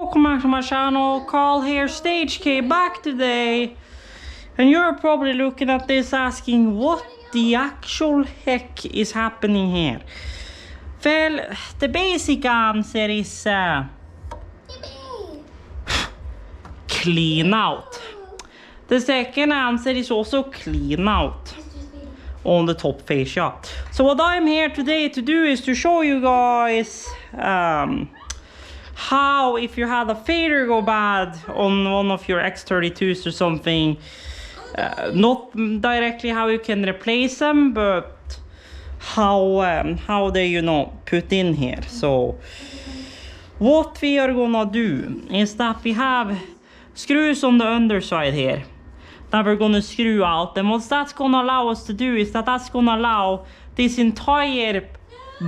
Welcome back to my channel. Carl here, Stage K, back today. And you're probably looking at this asking what the actual heck is happening here. Well, the basic answer is clean out. The second answer is also clean out on the top fascia. So what I'm here today to do is to show you guys how, if you had a fader go bad on one of your X32s or something, not directly how you can replace them, but how they, you know, put in here. So what we are gonna do is that we have screws on the underside here that we're gonna screw out, and what that's gonna allow us to do is that that's gonna allow this entire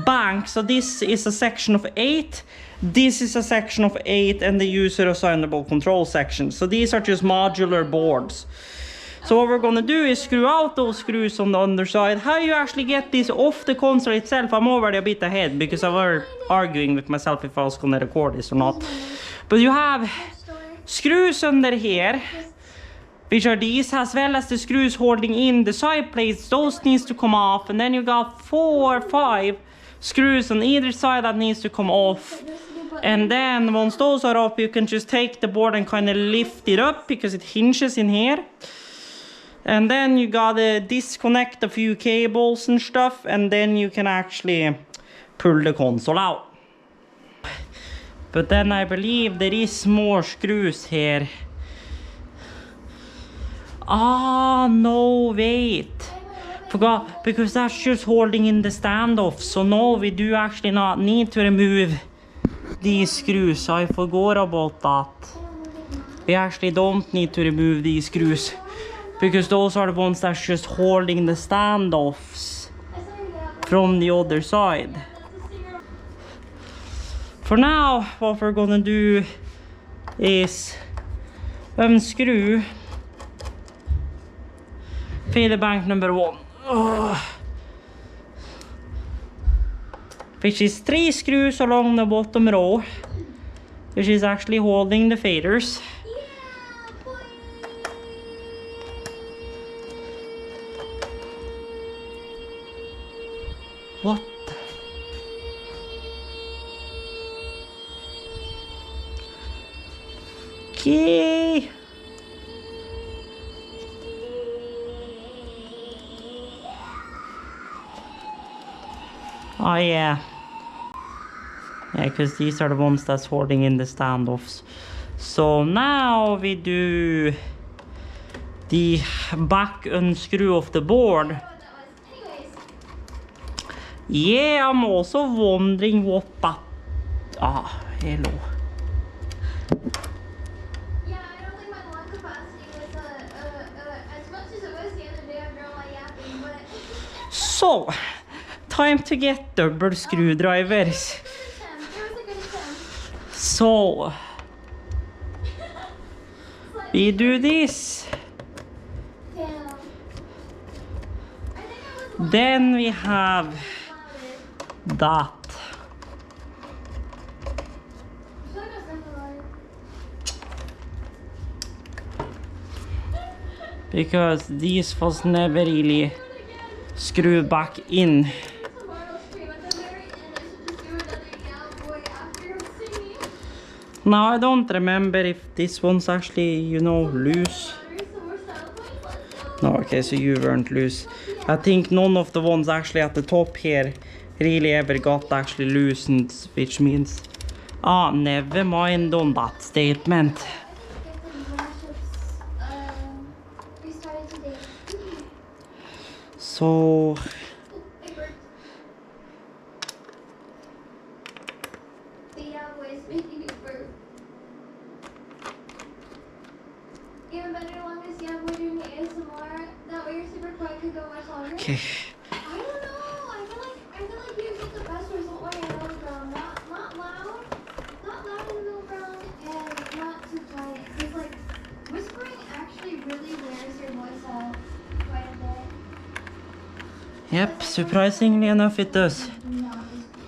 bank, so this is a section of 8, this is a section of 8, and the user assignable control section. So these are just modular boards. So what we're gonna do is screw out those screws on the underside. How you actually get this off the console itself, I'm already a bit ahead because I was arguing with myself if I was gonna record this or not. But you have screws under here, which are these, as well as the screws holding in the side plates. Those needs to come off, and then you got 4 or 5 screws on either side that needs to come off. And then once those are off, you can just take the board and kind of lift it up because it hinges in here. And then you gotta disconnect a few cables and stuff, and then you can actually pull the console out. But then I believe there is more screws here. Ah, no, wait. Forgot, because that's just holding in the standoff. So no, we do actually not need to remove these screws. I forgot about that. We actually don't need to remove these screws, because those are the ones that's just holding the standoffs from the other side. For now, what we're gonna do is unscrew fader bank number 1. Which is 3 screws along the bottom row, which is actually holding the faders. What? Okay. Oh yeah. Yeah, because these are the ones that's holding in the standoffs. So now we do the back unscrew of the board. Yeah, I'm also wondering what that... Ah, hello. Yeah, I don't think my lung capacity was as much as it was the other day after all my yapping, but... So, time to get double screwdrivers. So, we do this. Then we have that. Because this was never really screwed back in. Now I don't remember if this one's actually, you know, loose. No, okay, so you weren't loose. I think none of the ones actually at the top here really ever got actually loosened, which means... Ah, never mind on that statement. So... Okay. I don't know. I feel like you get the best result when you're middle ground. Not loud in the middle ground, and not too quiet. Because like whispering actually really wears your voice out quite a bit. Yep, surprisingly enough it does. Not whisper.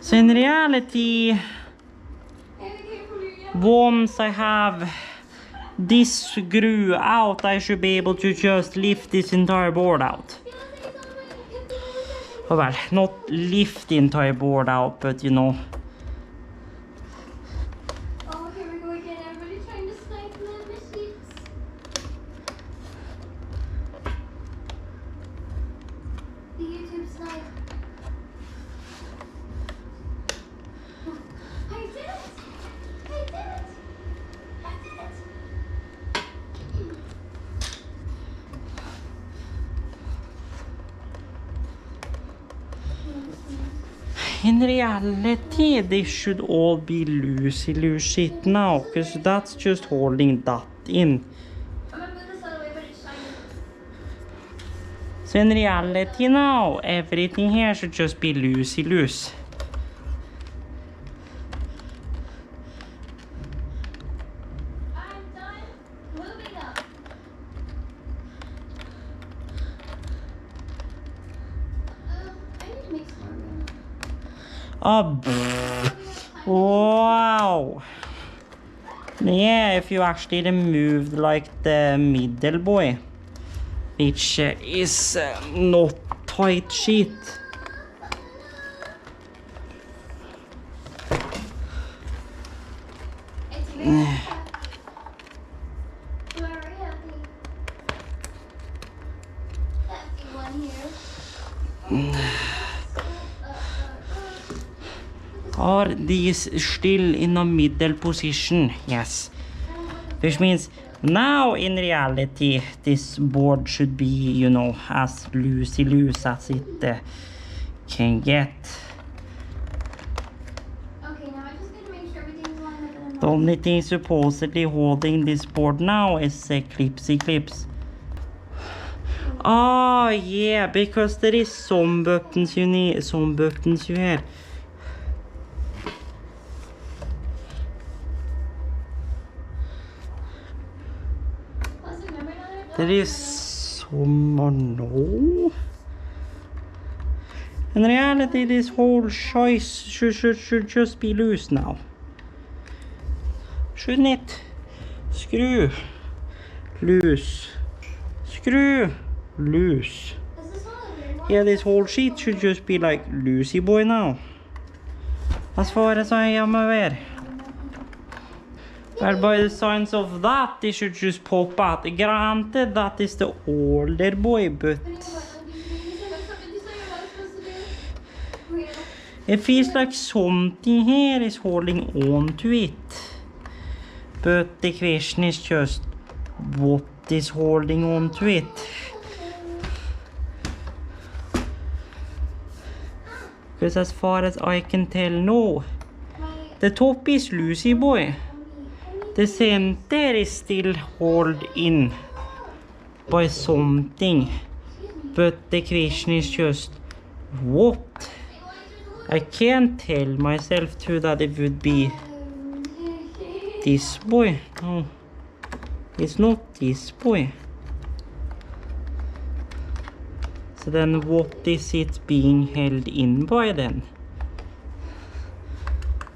So in reality, once I have this screw out, I should be able to just lift this entire board out. Oh, well, not lift the entire board out, but you know. Oh, here we go again. Everybody trying to snipe the machines. The YouTube snipe. I did it! I did it! I did it! In reality, they should all be loosey it now, because that's just holding that in. I'm gonna move this other way, but it's shiny. So in reality now, everything here should just be loosey. I'm done moving up. I need to make some more room. Oh, wow. Yeah, if you actually removed like the middle boy, which is not tight shit. It's very happy. Happy one here. Are these still in a middle position? Yes. Which means now in reality this board should be, you know, as loosey as it can get. Okay, now I just gotta make sure everything's lined up and I'm The only thing supposedly holding this board now is clips. Oh yeah, because there is some buttons you need, some buttons you have. Plus, remember another dog? There is some or no. In reality, this whole choice should just be loose now. Shouldn't it? Screw. Loose. Screw. Loose. Is this one a weird one? Yeah, this whole sheet should just be like loosey boy now. As far as I am aware. Well, by the signs of that, they should just pop out. Granted, that is the older boy, but it feels like something here is holding on to it. But the question is just what is holding on to it. Because as far as I can tell, no. The top is loosey boy. The center is still held in by something. But the question is just what? I can't tell myself too that it would be this boy. No, it's not this boy. So then what is it being held in by then?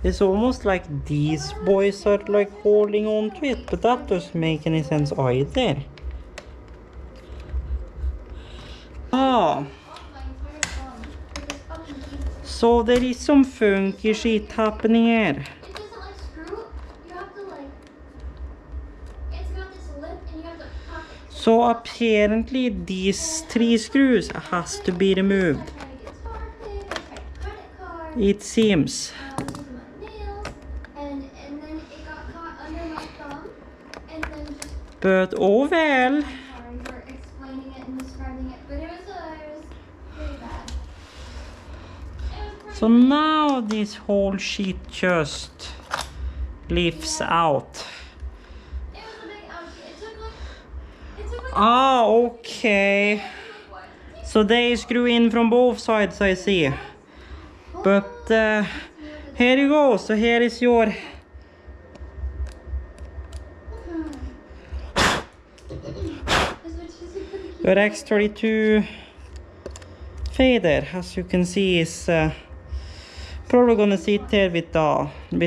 It's almost like these boys are like holding on to it, but that doesn't make any sense either. Ah. So there is some funky shit happening here. It doesn't like screw. You have to like. It's got this lip and you have to pop it. So apparently these 3 screws has to be removed. I tried to get started. I tried credit card. It seems. I was using my nails, and then it got caught under my thumb, and then just. But oh well. Sorry for explaining it and describing it, but it was pretty bad. It was pretty So now this whole sheet just lifts out. It was a big ouchie. It took like. Ah, okay. So they screw in from both sides, I see. But here you go. So here is your X32 fader. As you can see, is Probably gonna sit here with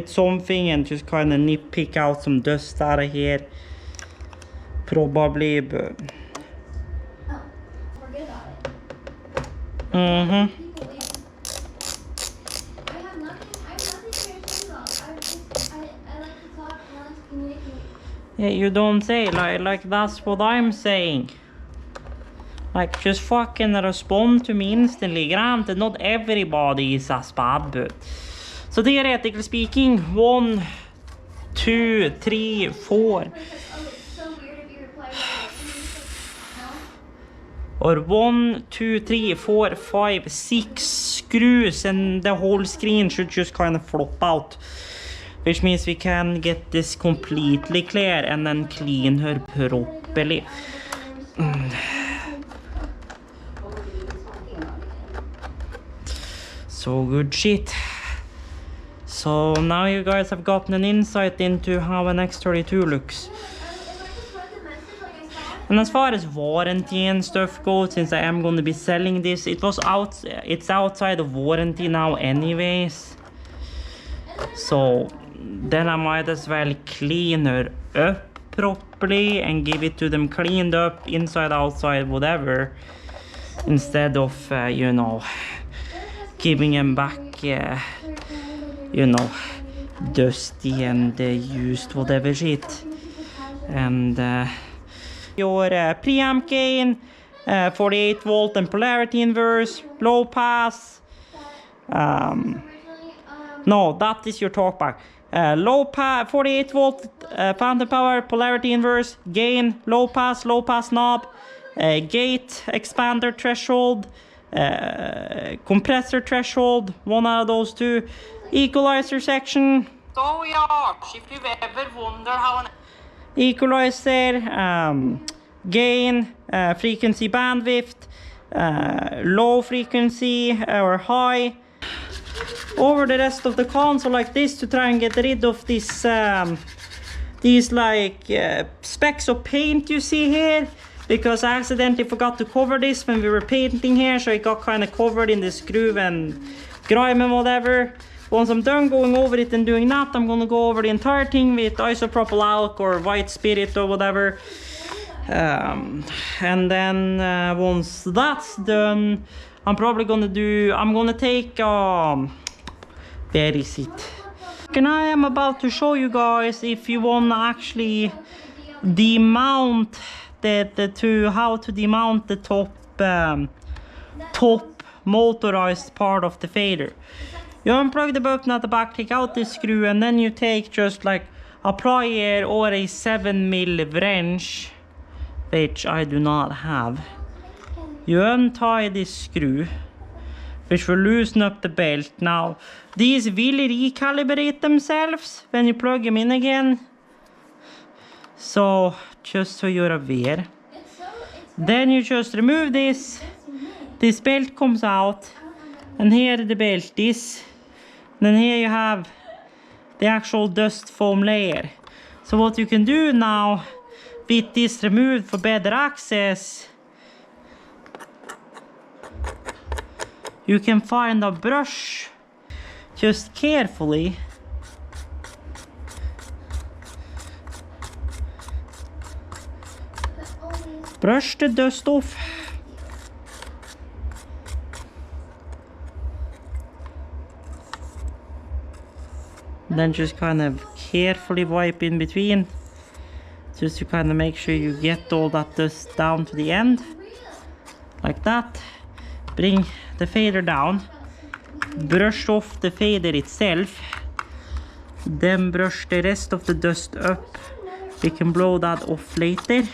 something and just kind of pick out some dust out of here. Probably, but... Oh, forget about it. Mm-hmm. People leave. I have nothing to say about. I like to talk and I like to communicate. Yeah, you don't say, like that's what I'm saying. Like, just fucking respond to me instantly. Granted, not everybody is as bad, but... So theoretically speaking, 1, 2, 3, 4... It's so weird if you reply no? Or 1, 2, 3, 4, 5, 6 screws, and the whole screen should just kind of flop out. Which means we can get this completely clear and then clean her properly. So good shit. So now you guys have gotten an insight into how an X32 looks. And as far as warranty and stuff goes, since I am going to be selling this, it's outside of warranty now anyways. So then I might as well clean her up properly and give it to them cleaned up, inside, outside, whatever, instead of, you know, giving them back, you know, dusty and used whatever shit. And your preamp gain, 48 volt and polarity inverse, low pass. No, that is your talkback. Low pass, 48 volt phantom power, polarity inverse, gain, low pass knob, gate expander threshold, compressor threshold, one out of those two, equalizer section. So yeah, if you ever wonder how an equalizer, gain, frequency bandwidth, low frequency or high, over the rest of the console like this, to try and get rid of this these like specks of paint you see here, because I accidentally forgot to cover this when we were painting here, so it got kind of covered in this groove and grime and whatever. Once I'm done going over it and doing that, I'm gonna go over the entire thing with isopropyl alk or white spirit or whatever. And then once that's done, I'm probably gonna take where is it? And I am about to show you guys if you wanna actually demount how to demount the top motorized part of the fader. You unplug the button at the back, take out this screw, and then you take just like a plier or a 7mm wrench, which I do not have. You untie this screw, which will loosen up the belt. Now, these will recalibrate themselves when you plug them in again. So, just so you're aware. Then you just remove this. This belt comes out, and here the belt is. Then here you have the actual dust foam layer. So what you can do now, with this removed for better access, you can find a brush, just carefully brush the dust off. Then just kind of carefully wipe in between, just to kind of make sure you get all that dust down to the end, like that. Bring the fader down, brush off the fader itself, then brush the rest of the dust up. We can blow that off later.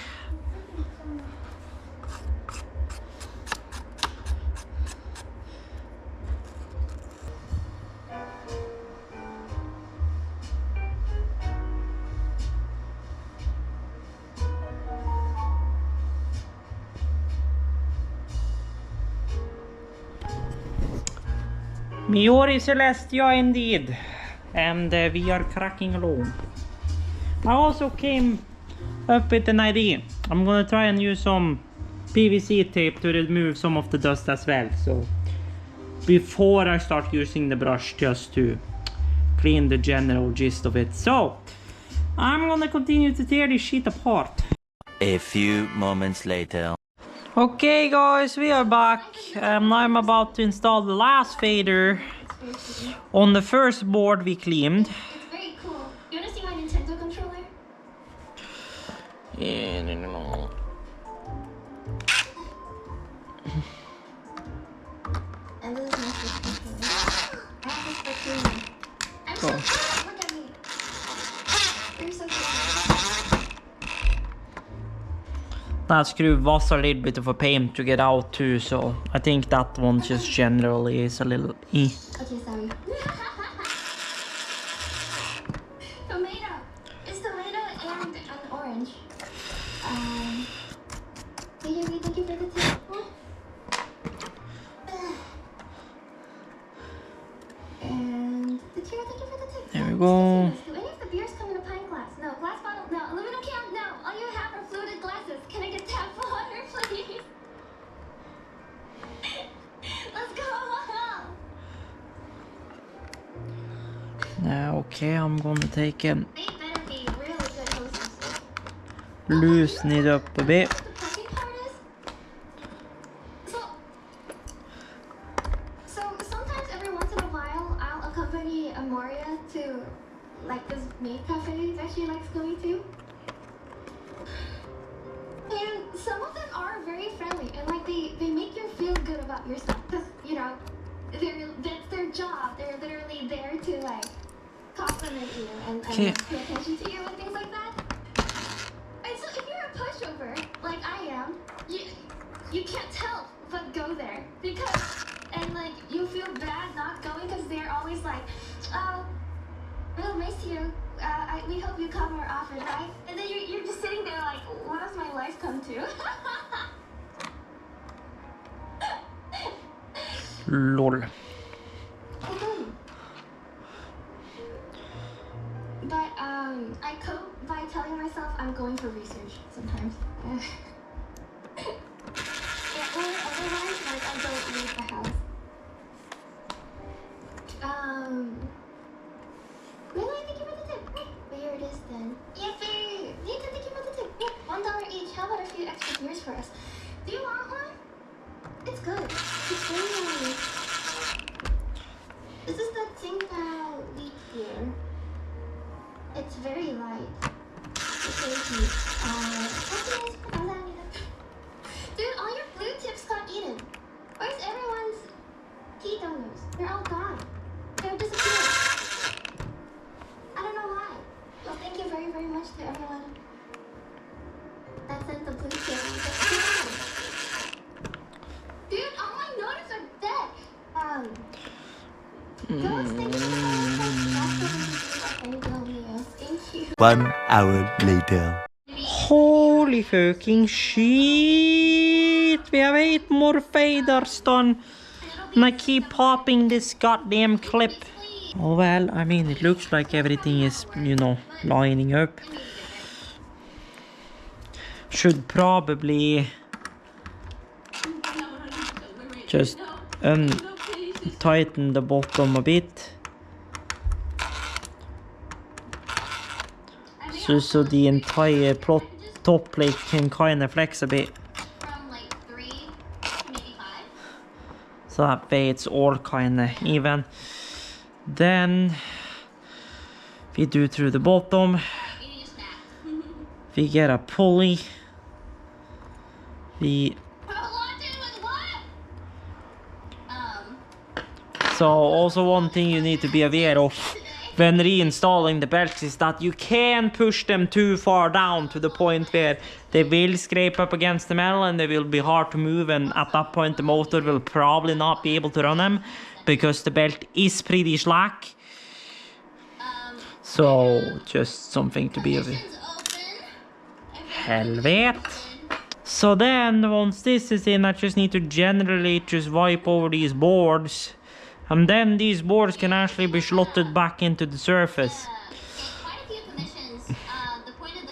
Miori Celestia indeed, and we are cracking along. I also came up with an idea. I'm gonna try and use some PVC tape to remove some of the dust as well. So before I start using the brush, just to clean the general gist of it. So I'm gonna continue to tear this sheet apart. A few moments later. Okay guys, we are back. I'm about to install the last fader on the first board we cleaned. It's very cool. You wanna see my Nintendo controller? Yeah, no. And this is my first controller. I have this for cleaning. I'm so cute. Look at me. You're so cute. That screw was a little bit of a pain to get out too, so I think that one just generally is a little Okay, sorry. Tomato. It's tomato and an orange. Thank you for the tip. And the tear, thank you for the tip. There we go. Do any of the beers come in a pint glass? No. Glass bottle? No. Aluminum can? No. All you have are fluted glasses. Can I get tap water, please? Let's go. Okay, I'm gonna take and They better be really good hostesses. loosen it up a bit. The pressing part is? So sometimes every once in a while I'll accompany Amoria to like this maid cafe that she likes going to. And some of them are very friendly and like they make you feel good about yourself because you know that's their job. They're literally there to like compliment you and pay attention to you and things like that. And so if you're a pushover like I am, you can't help but go there because and like you feel bad not going because they're always like, oh, we'll miss you. We hope you come more often, right? And then you're just sitting there like, what does my life come to? Lol. But I cope by telling myself I'm going for research sometimes. Yeah, or otherwise, like I don't leave the house. Really, thank you for the tip. Here it is then. Yippee! Nita, thank you for the tip. Yeah, $1 each. How about a few extra beers for us? Do you want one? It's good. It's very nice. This is the Tsingtao wheat beer. It's very light. It's very cute. Dude, all your blue tips got eaten. Where's everyone's tea donors? They're all gone. They're disappeared. I don't know why. Well, thank you very, very much to everyone that sent the blue tips. Dude, all my notices are dead. Ghost, thank you for the thank you. 1 hour later. Holy fucking shit! We have 8 more faders done. And I keep popping this goddamn clip. Oh well, I mean, it looks like everything is, you know, lining up. Should probably just tighten the bottom a bit. So the entire top plate can kind of flex a bit. From like 3 to maybe 5. So that way it's all kind of even. Then we do through the bottom. We get a pulley. So also one thing you need to be aware of when reinstalling the belts is that you can push them too far down to the point where they will scrape up against the metal and they will be hard to move, and at that point the motor will probably not be able to run them because the belt is pretty slack. So just something to be aware. Helvet. So then once this is in, I just need to generally just wipe over these boards. And then these boards can actually be slotted back into the surface.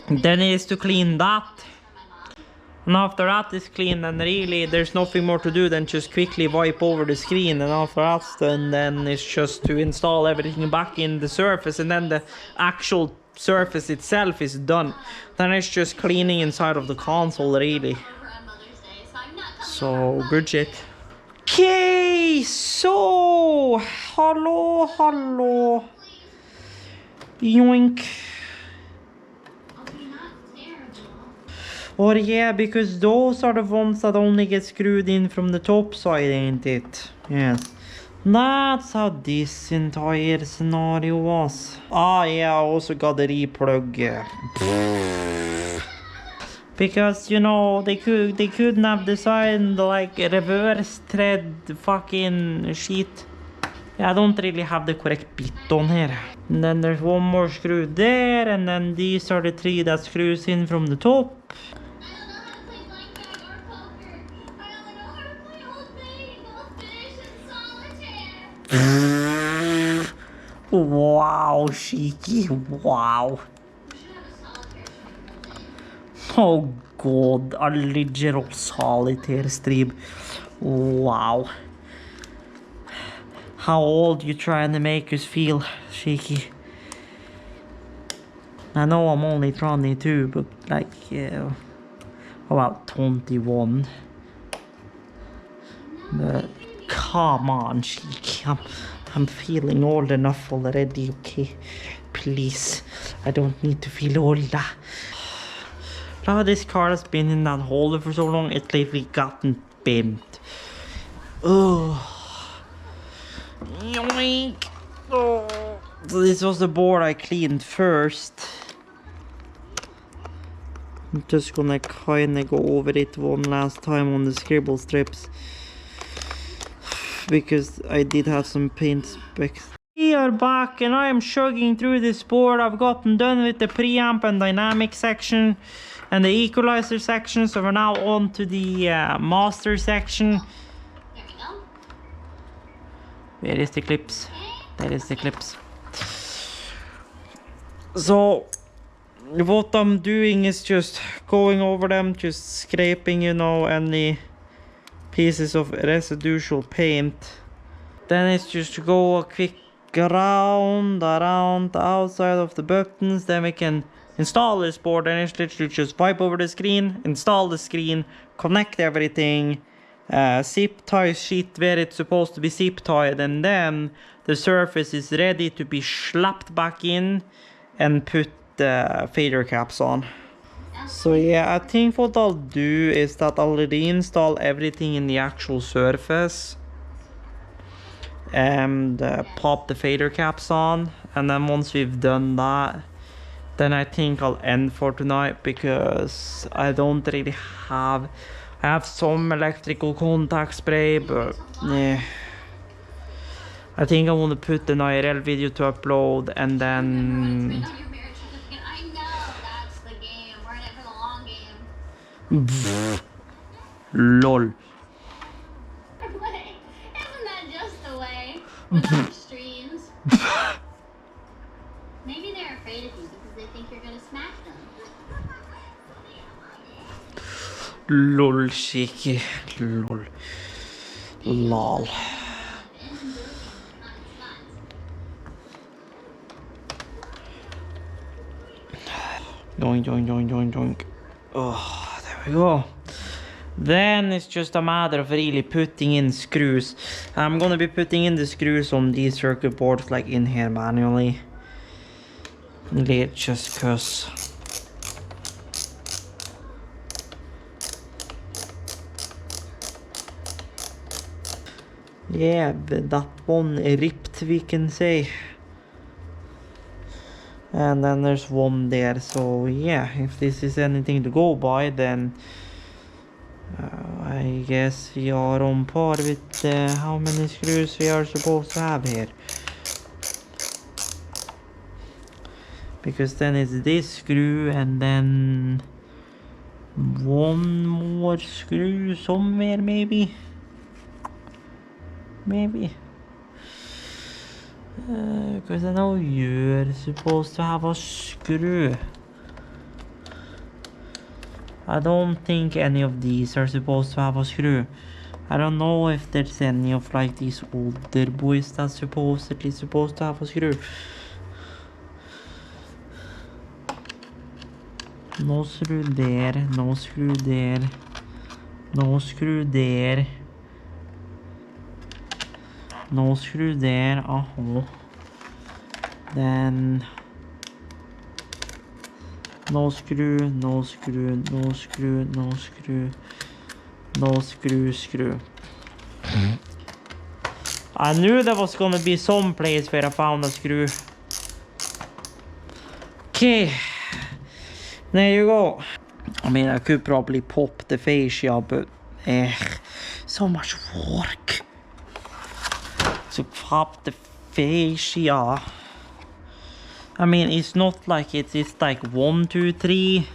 Then is to clean that. And after that is clean, then really there's nothing more to do than just quickly wipe over the screen, and after that's done, then it's just to install everything back in the surface, and then the actual surface itself is done. Then it's just cleaning inside of the console really. So good shit. Okay, so hello. Yoink. Or yeah, because those are the ones that only get screwed in from the top side, ain't it? Yes. That's how this entire scenario was. Ah yeah, I also got the replug. Because, you know, they couldn't have designed like a reverse thread fucking sheet. I don't really have the correct bit on here. And then there's one more screw there, and then these are the 3 that screws in from the top. Wow, Shiki, wow. Oh god, a literal solitaire stream. Wow. How old you trying to make us feel, Shiki? I know I'm only 22, but like, about 21. But come on, Shiki, I'm feeling old enough already, okay? Please, I don't need to feel older. Now this car has been in that holder for so long, it's literally gotten bent. Oh. Yoink. Oh. So this was the board I cleaned first. I'm just gonna kinda go over it one last time on the scribble strips, because I did have some paint specks. We are back and I am chugging through this board. I've gotten done with the preamp and dynamic section and the equalizer section, so we're now on to the master section. There we go. Where is the clips? There is the clips. So what I'm doing is just going over them, just scraping, you know, any pieces of residual paint. Then it's just to go a quick around the outside of the buttons. Then we can install this board, and it's literally just wipe over the screen, install the screen, connect everything, zip tie sheet where it's supposed to be zip tied, and then the surface is ready to be slapped back in and put the fader caps on. So yeah, I think what I'll do is that I'll reinstall everything in the actual surface and pop the fader caps on, and then once we've done that, then I think I'll end for tonight, because I don't really have... I have some electrical contact spray, but yeah. I think I want to put an IRL video to upload, and then... I know that's the game. We're in it for the long game. LOL. Isn't that just the way? Without streams. Maybe they're afraid of you because they think you're gonna smack them. LOL, Shiki. LOL. LOL. Joink, joink, joink, joink, joink. Oh, there we go. Then it's just a matter of really putting in screws. I'm gonna be putting in the screws on these circuit boards, like in here manually. Just cause. Yeah, but that one ripped, we can say. And then there's one there, so yeah, if this is anything to go by, then I guess we are on par with how many screws we are supposed to have here. Because then it's this screw, and then one more screw somewhere, maybe. Because I know you're supposed to have a screw. I don't think any of these are supposed to have a screw. I don't know if there's any of like these older boys that's supposedly supposed to have a screw. No screw there, no screw there, no screw there, no screw there, then no screw, no screw, no screw, no screw, no screw, screw. I knew there was gonna be some place where I found a screw. Okay, there you go. I mean, I could probably pop the fascia, but so much work to pop the fascia. I mean, it's not like it's like 1, 2, 3,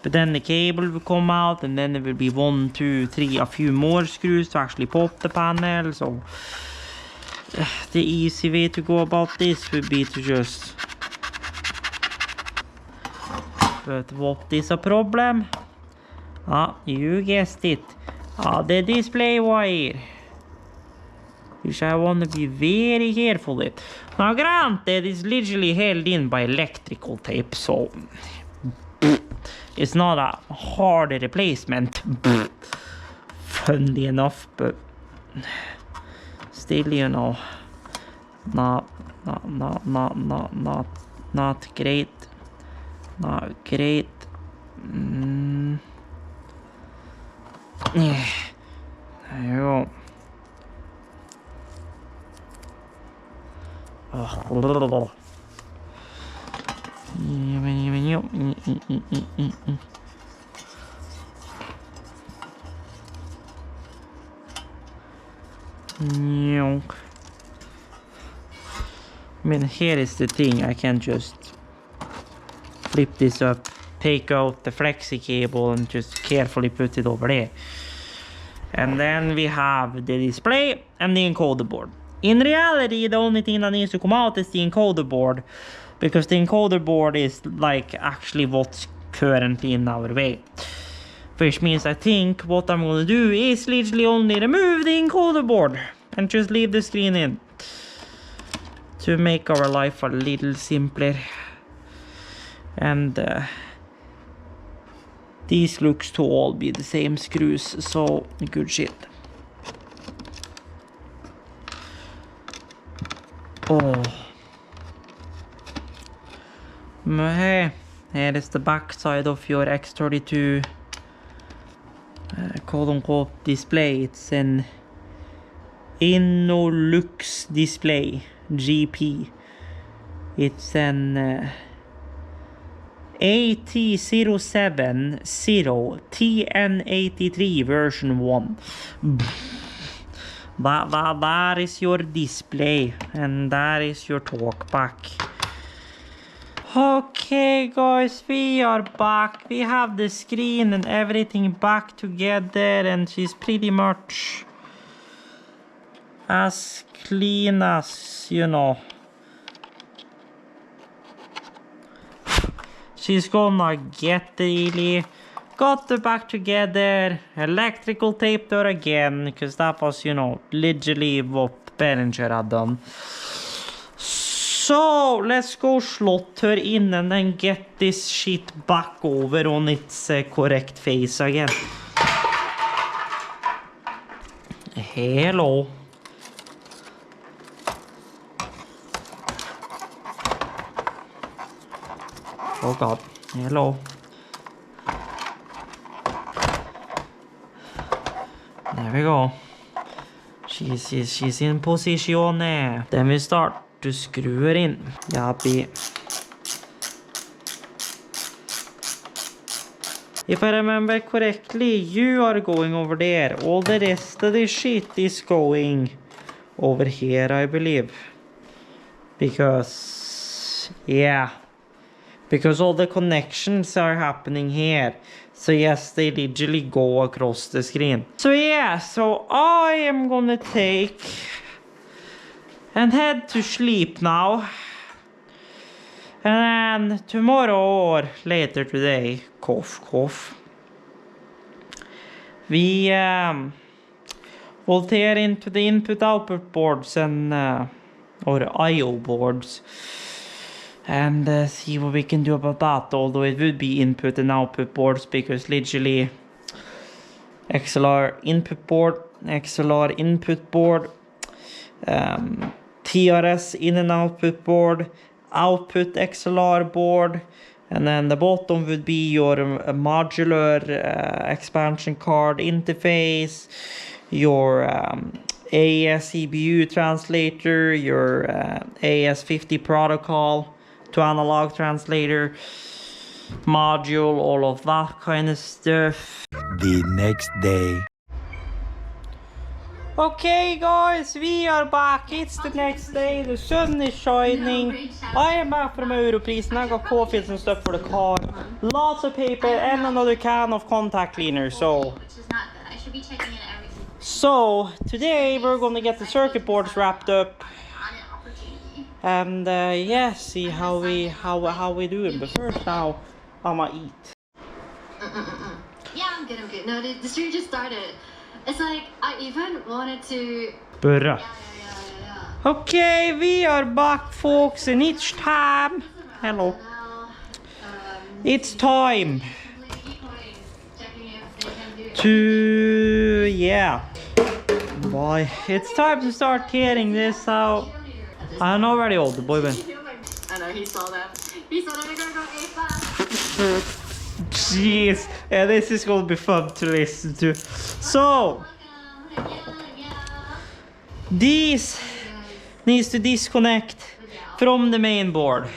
but then the cable will come out, and then there will be 1, 2, 3, a few more screws to actually pop the panel. So the easy way to go about this would be to just... But what is a problem? You guessed it. The display wire, which I want to be very careful with. Now granted, it's literally held in by electrical tape, so it's not a hard replacement. Funnily enough, but still, you know, not great. Not great. Yeah. There you go. I mean, here is the thing. I can just flip this up, take out the flexi cable, and just carefully put it over there. And then we have the display and the encoder board. In reality, the only thing that needs to come out is the encoder board, because the encoder board is like actually what's currently in our way. Which means I think what I'm going to do is literally only remove the encoder board and just leave the screen in, to make our life a little simpler. And these looks to all be the same screws, so good shit. Oh. Here is the back side of your X32 quote-unquote display. It's an Innolux display GP. It's an AT070 TN83 version 1. That is your display, and that is your talkback. Okay guys, we are back. We have the screen and everything back together, and she's pretty much as clean as, you know. She's gonna get really got her back together, electrical taped her again, because that was, you know, literally what Behringer had done. So let's go slot her in and then get this shit back over on its correct face again. Hello. Oh god, hello. There we go. She's in position. Then we start to screw her in. Yappy. If I remember correctly, you are going over there. All the rest of the shit is going over here, I believe. Because, yeah. Because all the connections are happening here. So yes, they literally go across the screen. So yeah, so I am gonna take and head to sleep now. And then tomorrow or later today, cough cough, we will tear into the input-output boards and or I/O boards and see what we can do about that. Although it would be input and output boards, because literally XLR input board, XLR input board, TRS in and output board, output XLR board, and then the bottom would be your modular expansion card interface, your AES EBU translator, your AES50 protocol to analog translator module, all of that kind of stuff. The next day. Okay guys, we are back. It's the next day, the sun is shining. I am back from Europris and I got coffee and stuff for the car. Lots of paper and another can of contact cleaner, so today we're gonna get the circuit boards wrapped up and yeah, see how we doing. But first now I'ma eat. Yeah, I'm good. No, the stream just started. It's like I even wanted to. Burra. Yeah. Okay, we are back, folks, and it's time. Hello. It's time to boy. It's time to start tearing this out. I know where the old boy went. I know he saw them. We're gonna go AFAS. Jeez, yeah, this is gonna be fun to listen to. So, these needs to disconnect from the main board.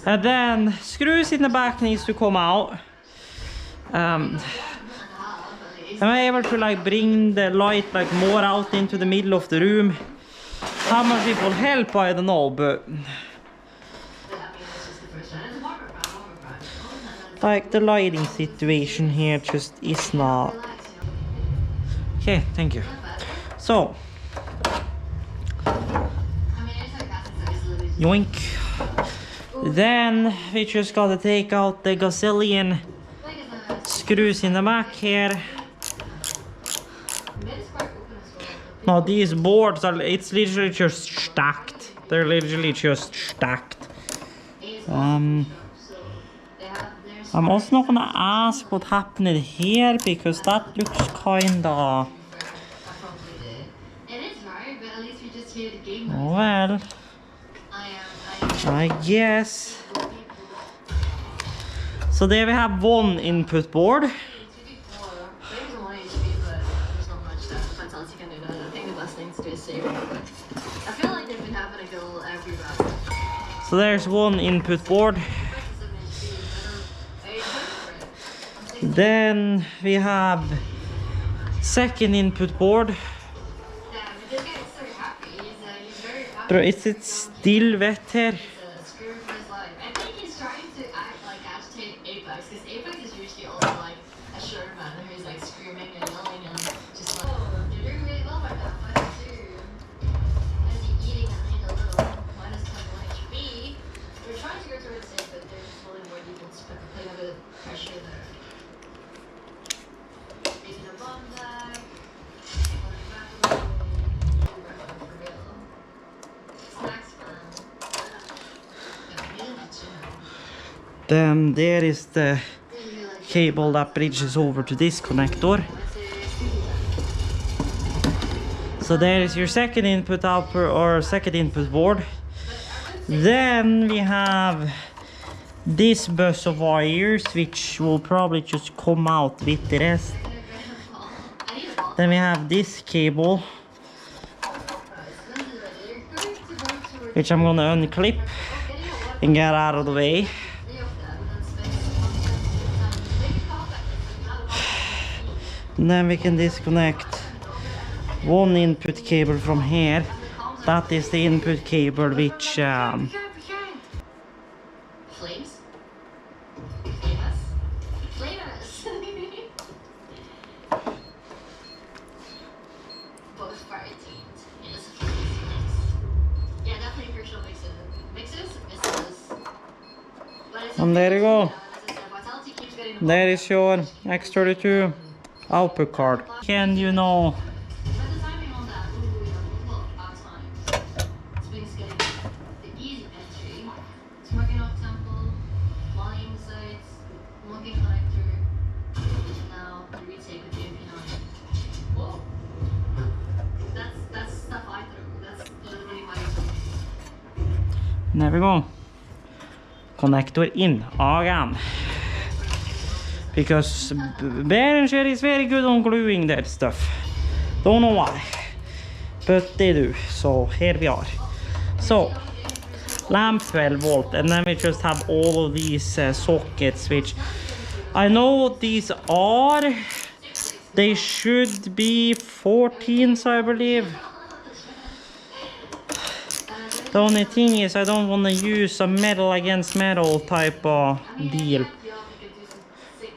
And then screws in the back needs to come out. Am I able to like bring the light like more out into the middle of the room? How much it will help, I don't know, but like the lighting situation here just is not. Okay, thank you. So, yoink. Then we just gotta take out the gazillion screws in the back here. Now these boards are, it's literally just stacked. They're literally just stacked. I'm also not gonna ask what happened here because that looks kinda. Well, I guess. So there we have one input board. So there's one input board. Then we have second input board. Bro, is it still wet here? I think he's trying to agitate Apex, because Apex is usually also like a short man who's like screaming and yelling and just like, oh, you're doing really well right now, -2. As he eating and need a little -21 HP. We're trying to go towards safe, but there's only more people to play a bit of pressure there. Using a bomb bag. Then there is the cable that bridges over to this connector. So there is your second input output or second input board. Then we have this bus of wires which will probably just come out with the rest. Then we have this cable which I'm gonna unclip and get out of the way. And then we can disconnect one input cable from here. That is the input cable which Flames? Both fire teams. Yes. Yeah, definitely crucial mixes. And there you go. Vitality keeps getting There is your X32 output card. Can you know? There we go. Connector in again. Because Behringer is very good on gluing that stuff. Don't know why, but they do. So here we are. So lamp 12 volt, and then we just have all of these sockets, which I know what these are. They should be 14s, I believe. The only thing is I don't want to use a metal against metal type of deal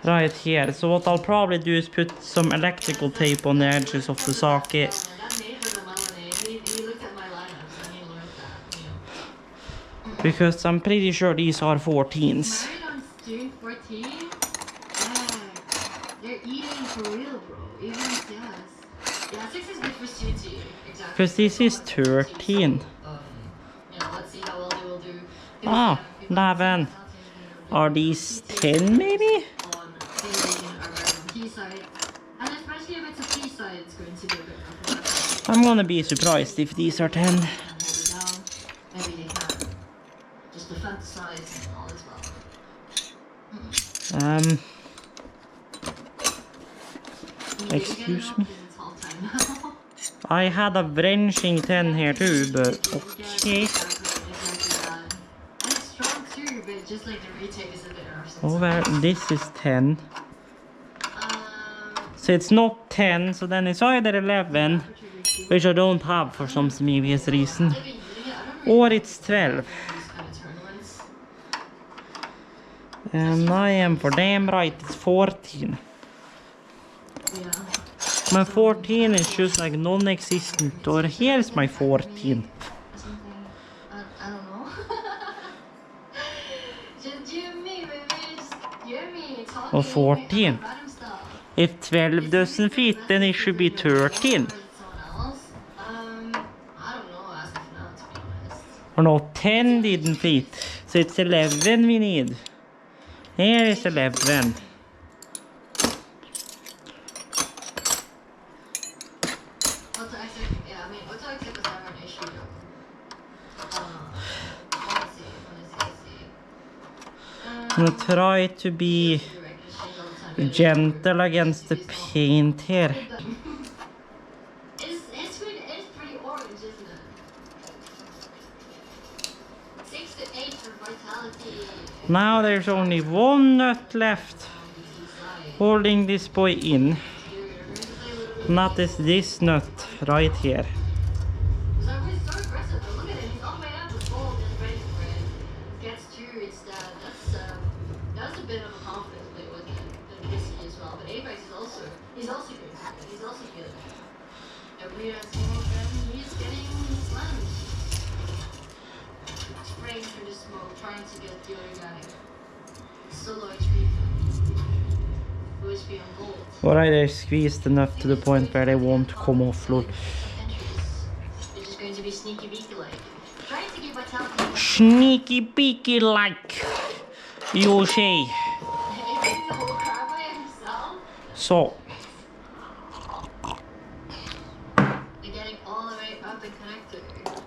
right here. So what I'll probably do is put some electrical tape on the edges of the socket. Because I'm pretty sure these are 14s. Because this is 13. Ah, 11. Are these 10 maybe? I'm gonna be surprised if these are 10. Excuse me. I had a wrenching 10 here too, but okay. Over, this is 10. So it's not 10, so then it's either 11, which I don't have for some obvious reason, or it's 12. And I am for damn right, it's 14. My 14 is just like non-existent, or here's my 14. Or 14. If 12 doesn't fit, then it should be 13. Or no, 10 didn't fit. So it's 11 we need. Here is 11. I'm gonna try to be gentle against the paint here. It's pretty orange, isn't it? 6 to 8 for vitality. Now there's only one nut left holding this boy in. And that is this nut right here. Alright, I squeezed enough to the point where they won't come off, lol. Sneaky beaky like you say. So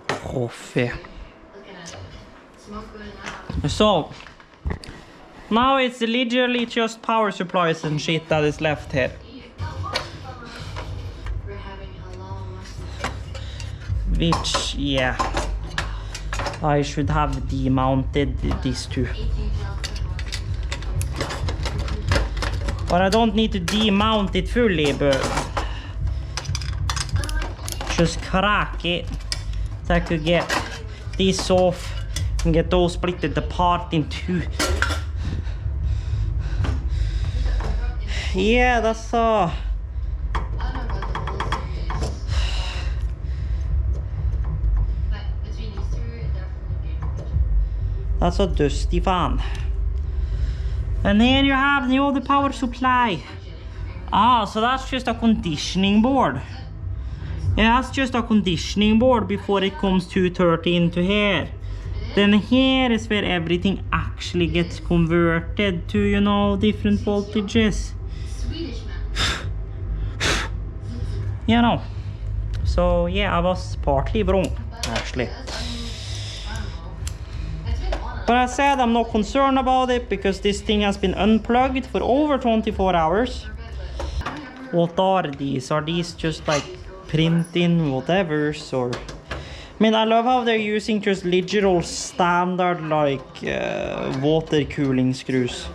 coffee. So now it's literally just power supplies and shit that is left here. Which, yeah, I should have demounted these two. But I don't need to demount it fully, but just crack it so I could get this off and get those split apart in two. Yeah, that's that's a dusty fan. And then you have the other power supply. Ah, so that's just a conditioning board. Yeah, that's just a conditioning board before it comes 230 into here. Then here is where everything actually gets converted to, you know, different voltages. You know. So yeah, I was partly wrong, actually. But I said I'm not concerned about it because this thing has been unplugged for over 24 hours. What are these? Are these just like printing whatevers or... I mean, I love how they're using just literal standard like water cooling screws.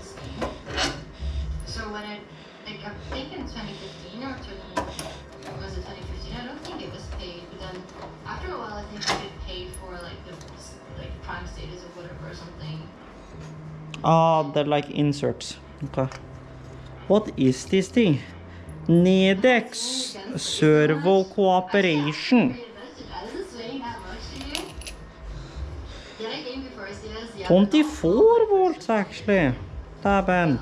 So when I think in 2015 or 20, was it 2015? I don't think it was paid, but then after a while I think I did pay for like the prime status or whatever or something. Ah, they're like inserts. Okay. What is this thing? Nedex Servo Cooperation. 24 volts actually. That bad.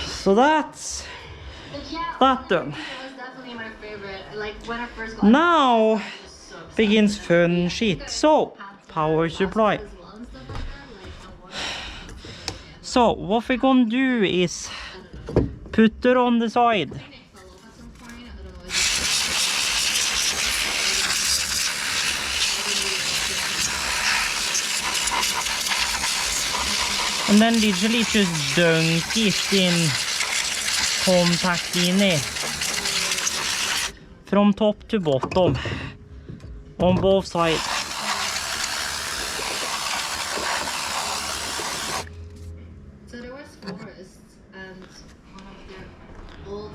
So that's that done. Now begins fun shit. So power supply. So what we're gonna do is put it on the side. And then literally just dunk it in contact in it. From top to bottom. On both sides. So there was forests and one of their old...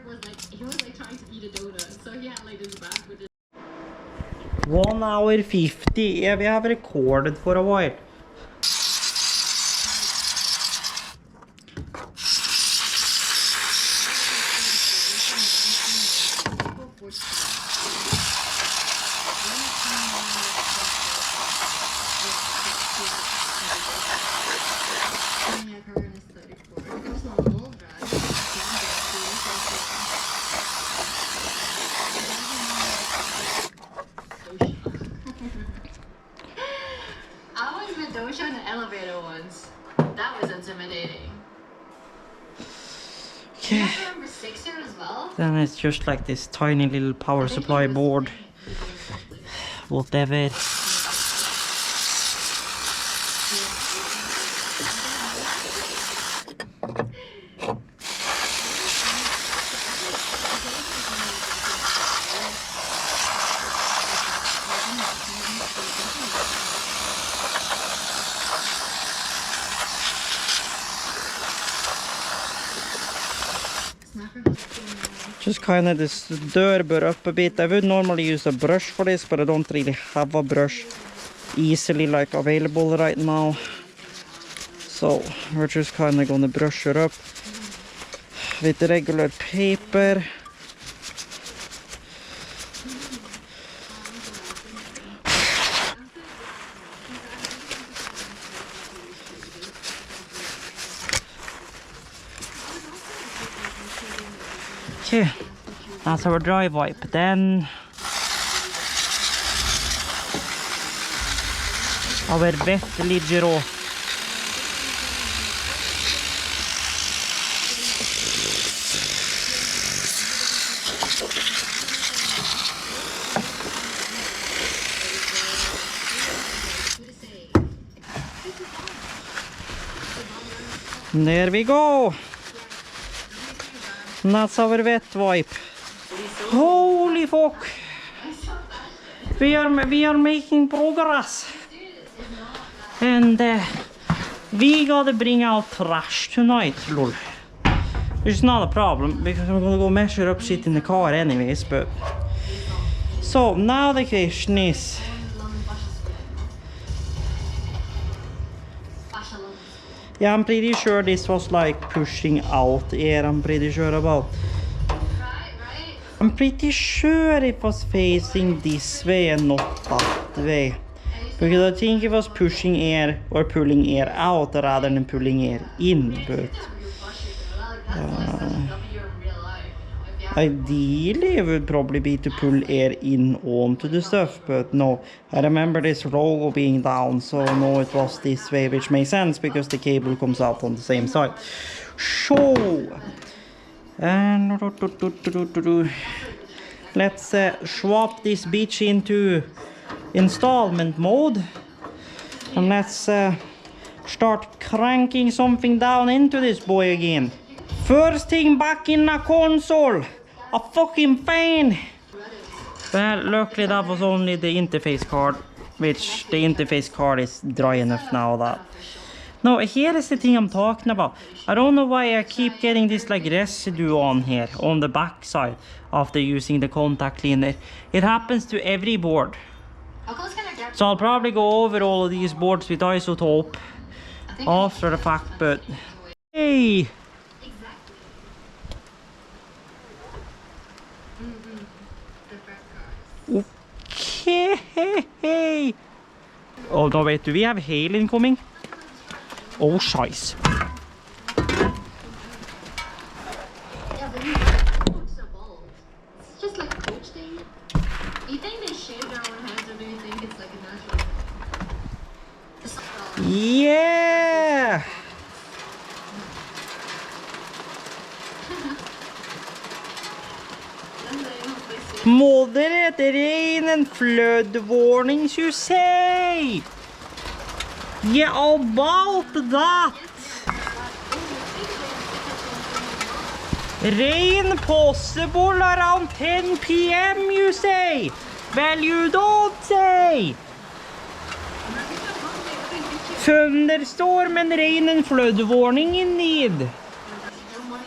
was like, he was like trying to eat a donut, so he had like this bag with it. 1 hour 50. Yeah, we have recorded for a while. On an elevator once. That was intimidating. Okay. You remember Sixer as well? Then it's just like this tiny little power supply board. Whatever. Just kind of this dörr up a bit. I would normally use a brush for this, but I don't really have a brush easily like available right now. So we're just kind of gonna brush it up with regular paper. Okay, that's our dry wipe. Then our wet ligger off. There we go. And that's our wet wipe. Holy fuck! We are making progress. And we gotta bring out trash tonight, lol. It's not a problem because I'm gonna go measure up shit in the car anyways, but... So, now the question is... Yeah, I'm pretty sure this was like pushing out air. I'm pretty sure about. I'm pretty sure it was facing this way and not that way. Because I think it was pushing air or pulling air out rather than pulling air in. But ideally it would probably be to pull air in onto the stuff. But no, I remember this logo being down. So no, it was this way, which makes sense because the cable comes out on the same side. So, and let's swap this bitch into installment mode, and let's start cranking something down into this boy again. First thing back in the console, a fucking fan. Well, luckily that was only the interface card, which the interface card is dry enough now that. No, here is the thing I'm talking about. I don't know why I keep getting this like residue on here on the back side after using the contact cleaner. It happens to every board. So I'll probably go over all of these boards with isotope after the fact, but hey! Okay. Oh no, wait, do we have hail incoming? Oh, scheiße. Yeah, but so bald. It's just like a coach thing. Do you think they shave their own heads, or do you think it's like a natural? Yeah! Moderate rain and flood warnings, you say? Yeah, about that. Rain possible around 10 p.m. you say? Well, you don't say. Thunderstorm and rain and flood warning indeed.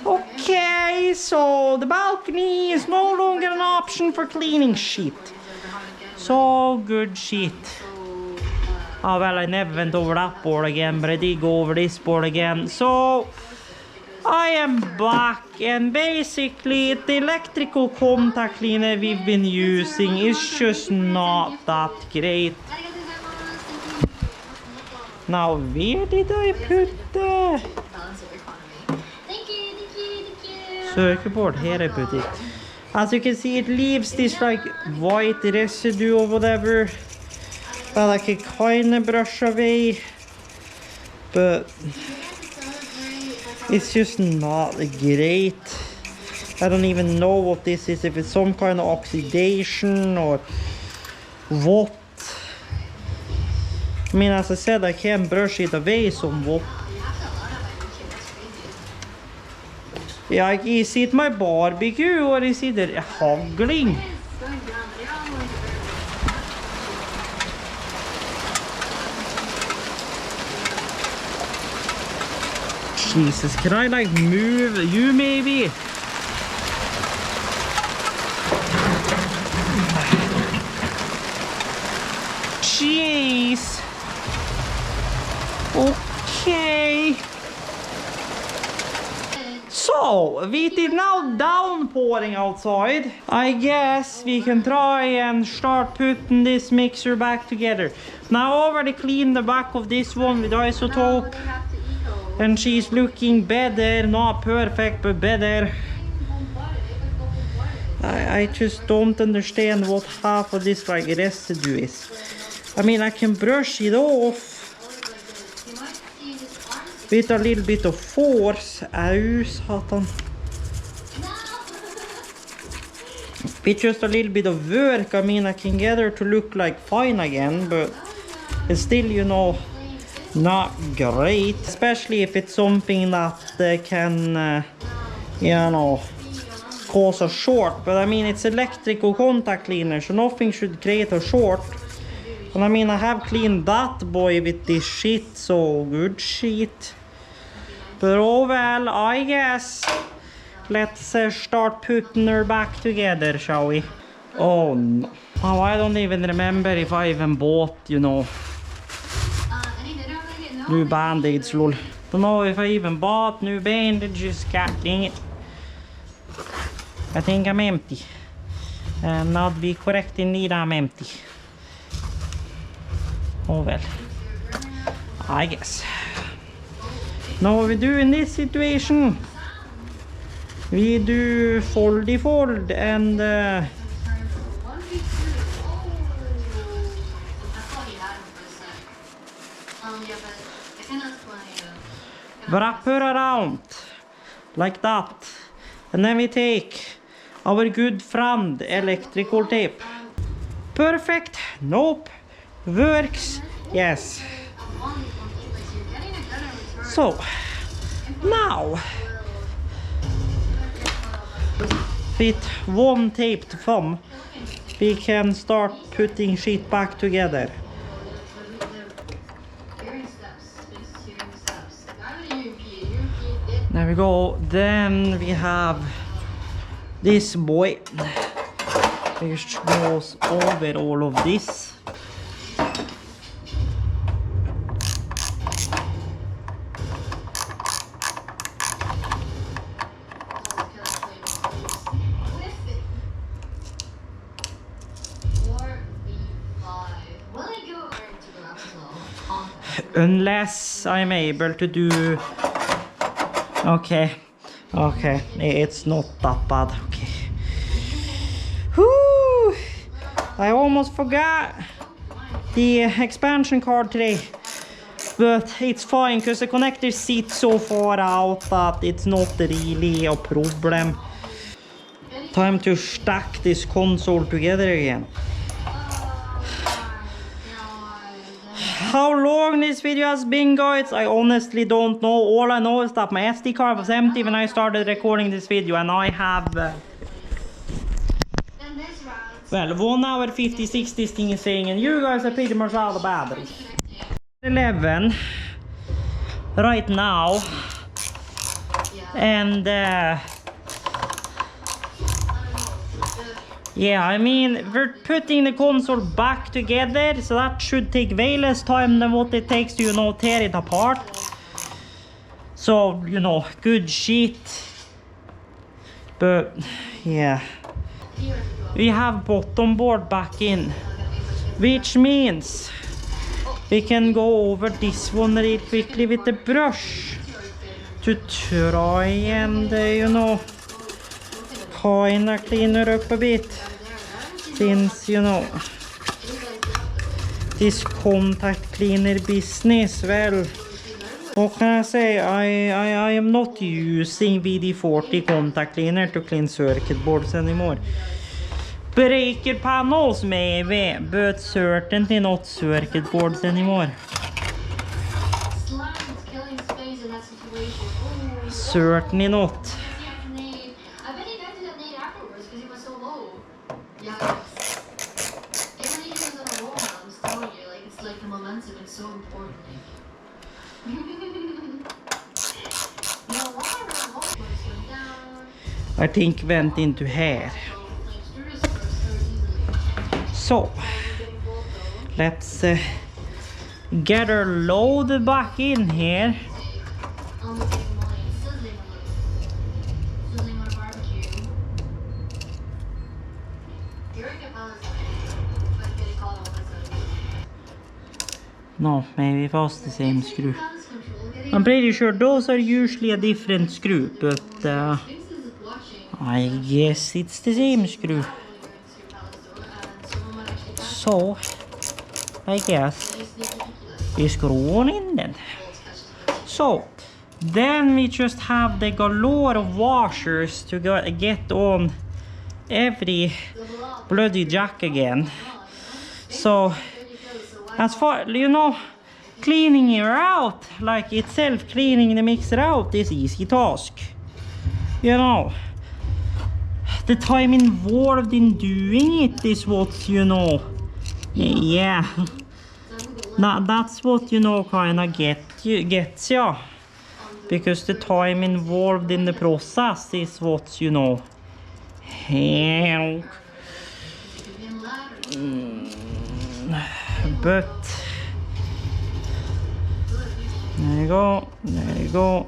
Okay, so the balcony is no longer an option for cleaning shit. So good shit. Oh well, I never went over that board again, but I did go over this board again. So I am back, and basically the electrical contact cleaner we've been using is just not that great. Now where did I put the circuit board? Here I put it. As you can see, it leaves this like white residue or whatever that I can kind of brush away, but it's just not great. I don't even know what this is, if it's some kind of oxidation or what. I mean, as I said, I can brush it away somewhat. Yeah, is it my barbecue or is it haggling? Jesus, can I like move you maybe? Jeez. Okay. So, it is now downpouring outside. I guess we can try and start putting this mixer back together. Now I already cleaned the back of this one with isotope. And she's looking better, not perfect, but better. I just don't understand what half of this like residue is. I mean, I can brush it off with a little bit of force. Ow, satan. With just a little bit of work, I mean, I can get her to look like fine again, but it's still, you know, not great, especially if it's something that can you know, cause a short. But I mean, it's electrical contact cleaner, so nothing should create a short. And I mean, I have cleaned that boy with this shit, so good shit. But oh well, I guess let's start putting her back together, shall we? Oh no. Oh, I don't even remember if I even bought, you know, new band-aids, lol. Don't know if I even bought new bandages. God dang it. I think I'm empty. Not be correct indeed, I'm empty. Oh well. I guess. Now what we do in this situation, we do foldy fold and wrap her around like that, and then we take our good friend electrical tape. Perfect. Nope. Works. Yes. So now with one taped thumb we can start putting shit back together. There we go. Then we have this boy which goes over all of this. Unless I'm able to do... Okay, it's not that bad. Okay. Whoo! I almost forgot the expansion card today, but it's fine because the connector sits so far out that it's not really a problem. Time to stack this console together again. How long this video has been, guys, I honestly don't know. All I know is that my SD card was empty when I started recording this video, and I have well, 1 hour 56 this thing is saying, and you guys are pretty much out of battery. 11 right now, and yeah, I mean, we're putting the console back together, so that should take way less time than what it takes to, you know, tear it apart. So, you know, good shit. But, yeah. We have bottom board back in, which means we can go over this one really quickly with the brush to try and, you know, kinda clean her up a bit, since, you know, this contact cleaner business, well, what can I say, I am not using WD-40 contact cleaner to clean circuit boards anymore. Breaker panels maybe, but certainly not circuit boards anymore. Certainly not. I think went into hair. So let's get her loaded back in here. No, maybe it was the same screw. I'm pretty sure those are usually a different screw, but I guess it's the same screw. So I guess we screw on in then. So then we just have the galore of washers to get on every bloody jack again. So as far, you know, cleaning her out, like itself, cleaning the mixer out is easy task. You know, the time involved in doing it is what, you know, yeah, that's what, you know, kind of gets ya. Because the time involved in the process is what, you know, but There you go. There you go.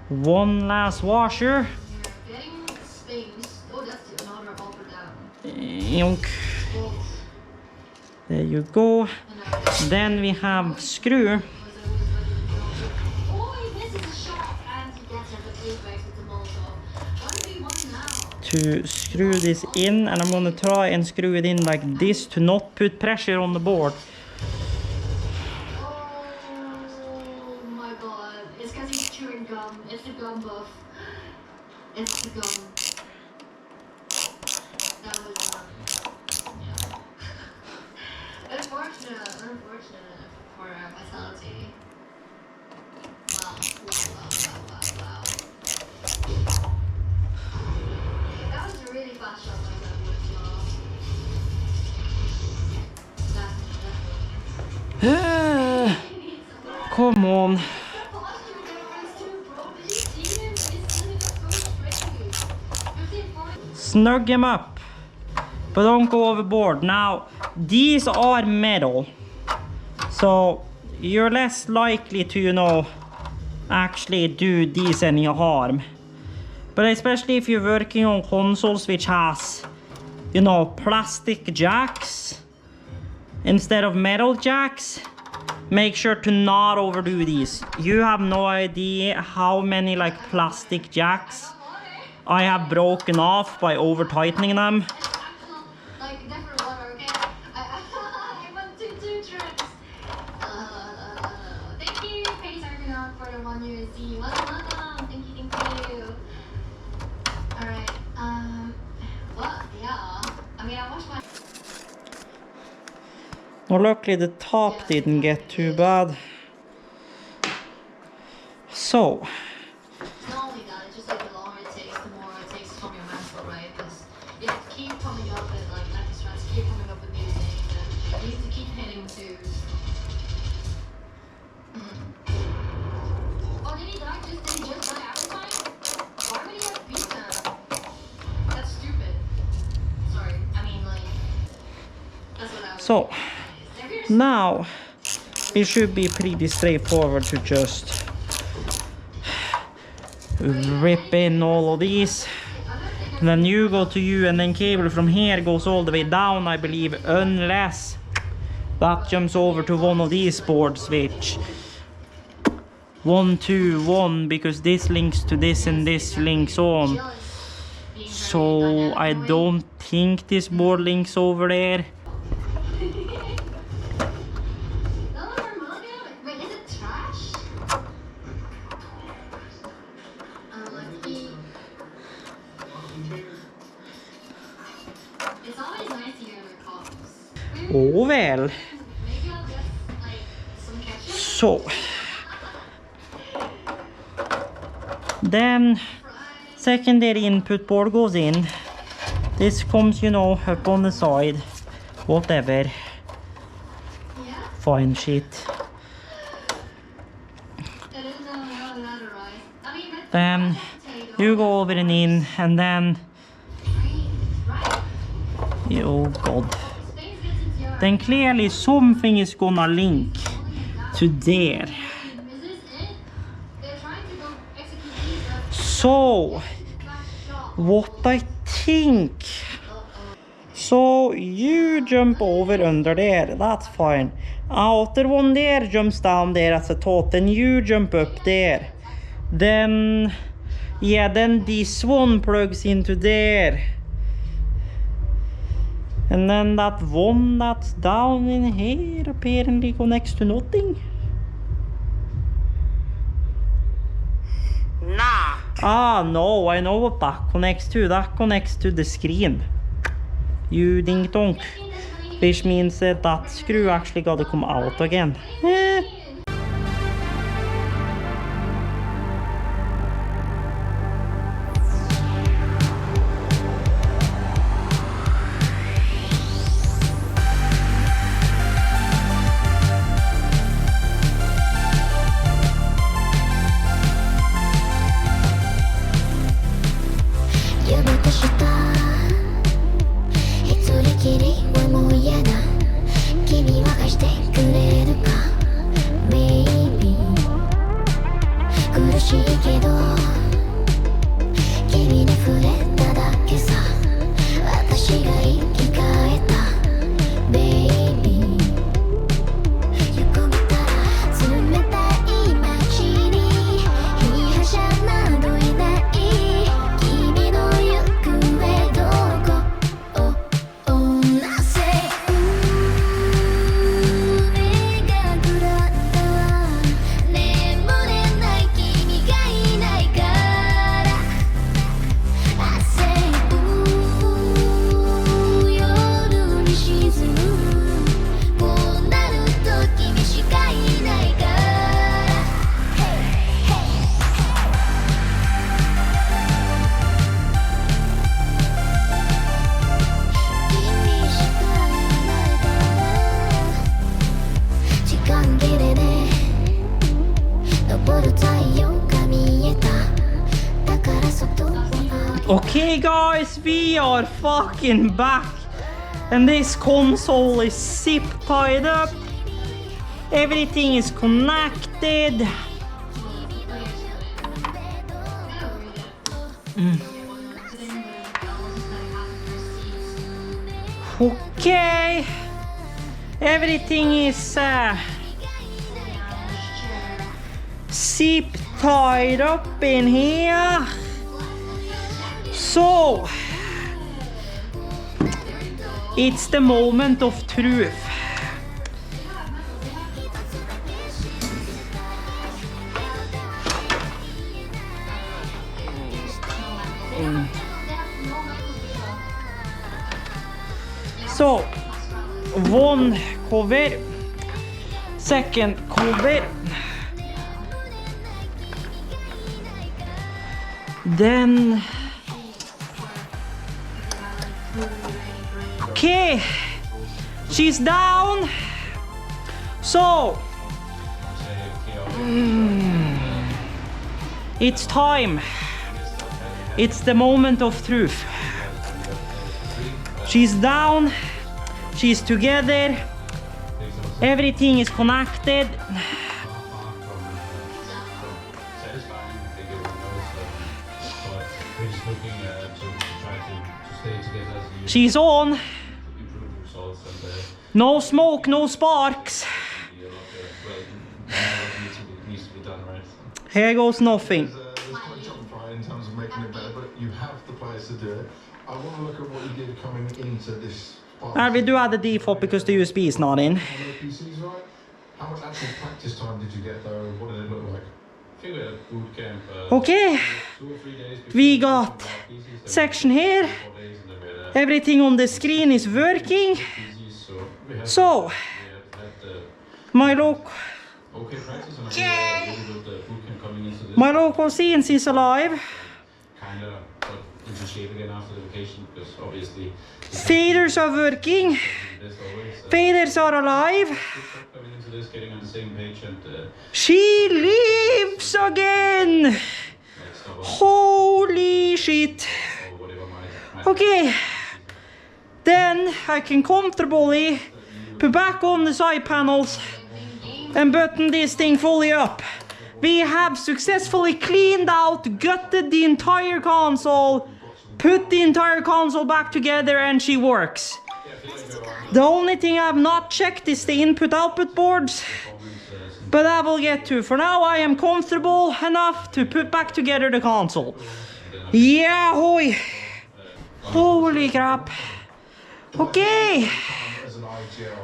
One last washer. Getting space. Oh, that's another bumper down. Yonk. There you go. Then we have screw. To screw this in, and I'm gonna try and screw it in like this to not put pressure on the board. Oh my god, it's because he's chewing gum. It's the gum buff. It's the gum. That was yeah. Unfortunate for vitality. Wow. That was a really fast shot by that one as well. Come on. Snug him up, but don't go overboard. Now, these are metal, so you're less likely to, you know, actually do these any harm. But especially if you're working on consoles which has, you know, plastic jacks instead of metal jacks, make sure to not overdo these. You have no idea how many like plastic jacks I have broken off by over tightening them. Like different water, okay? I went to 2 trips. Thank you, Pace Argonaut, for the 1 USD. Welcome. Thank you. Alright, well, yeah. I mean, I watched my... Well, luckily the top didn't get too bad. So, Not only that, it's just like the longer it takes, the more it takes from your mental, right? Because you have to keep coming up with like Nike strats, keep coming up with new things, and you need to keep hitting to... Oh, did he die? Did he just die after time? Why would he have pizza? That's stupid. Sorry, I mean like... That's what I was... so now it should be pretty straightforward to just rip in all of these. And then you go to you, and then cable from here goes all the way down, I believe, unless that jumps over to one of these boards, which 1, 2, 1, because this links to this and this links on. So I don't think this board links over there. Wait, is it trash? It's always nice to hear their coughs. Oh well. Maybe I'll get like some ketchup. So then secondary input board goes in. This comes, you know, up on the side. Whatever. Yeah? Fine shit. It is another right. I mean, that's Then you go over and in, and then right. oh god. Space gets into your... Then clearly something is gonna link to there. Is this it? They're trying to go execute these So back shot. what I think, so you jump over under there, that's fine. Outer one there jumps down there as a thought, then you jump up there. Then yeah, then this one plugs into there. And then that one that's down in here apparently connects to nothing. Nah. Ah, no, I know what that connects to. That connects to the screen. You ding donk. Which means that that screw actually gotta come out again. Okay guys, we are fucking back. And this console is zip tied up. Everything is connected. Okay. Everything is zip tied up in here. So it's the moment of truth. So one cover, second cover, then okay, she's down. So it's time. It's the moment of truth. She's down. She's together. Everything is connected. She's on. No smoke, no sparks. Here goes nothing. In terms of making it better, but you have the players to do it. I want to look at what you did coming into this. We do add the default because the USB is not in. PCs, right? How much actual practice time did you get though? What did it look like? I think we had a boot camp. Okay, 2 or 3 days we got section here. Everything on the screen is working. So my local scenes is alive. Faders are working. Faders are alive. She lives again. Holy shit. Okay. Then I can comfortably put back on the side panels and button this thing fully up. We have successfully cleaned out, gutted the entire console, put the entire console back together, and she works. The only thing I have not checked is the input-output boards, but I will get to. For now, I am comfortable enough to put back together the console. Yeah, hoy. Holy crap. Okay.